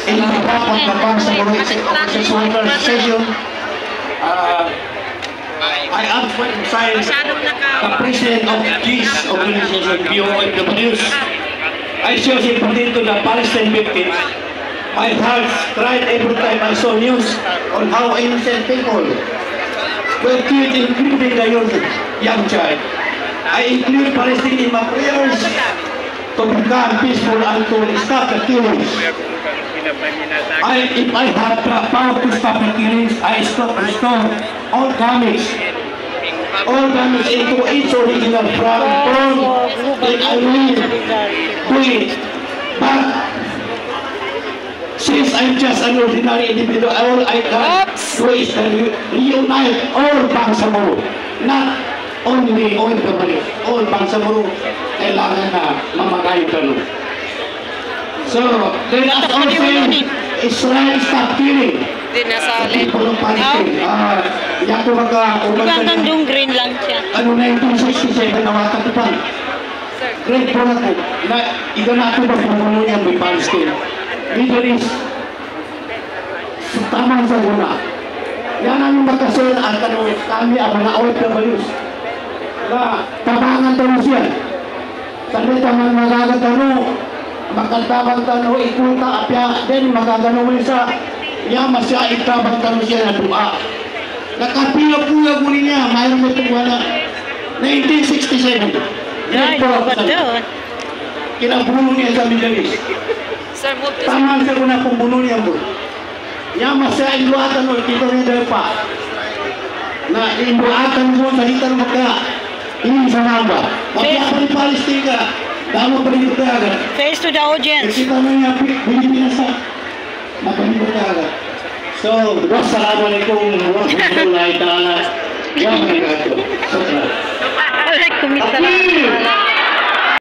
in behalf of the Bangsamoro Executive Session, I emphasize the president of this organization, BOFWs. I show sympathy to the Palestine victims. My heart cried every time I saw news on how innocent people were killed, including the young child. I include Palestine in my prayers to become peaceful and to stop the killings. If I have the power to stop the killings, I restore all damage into its original form, then I will do it. But since I'm just an ordinary individual, all I can do is to reunite all Bangsamoro, not only OFW, all Bangsamoro kailangan na mamagay ito. So, let us all say, Israel stop killing. People of Palestine. Yan po Hanggang yung green lang siya. Ano 1967 nawatan ito pa. Great po na po. Ito na ito ba pumuno niyan may Palestine. Middle East. Tamang sa muna. Yan ang magkasunod at kami ang mga OFWs. Tabangan tanong siya. Sabi tamang magagatano. Magkantabang tanong ikunta apya. Then magagano mo sa yama siya itabang tanong siya na dua. Nakapila-pula muli niya. Mayroon mo itong wala. 1967. Ay, dapat doon. Kinabuno niya sa Middle East. Tamang siya kung napumbuno niya po. Yama siya iluatan mo. Dito rin dahil pa. Na iluatan mo sa hitan mo kaya. Ini sa namba. Wapya pa rin Palestine ka. Dama pa rin ito agad. Face to the audience. Kita mo niya. Pilipinas sa. Mapalimot ka agad. So, wassalamualaikum warahmatullahi ta'ala wabarakatuh.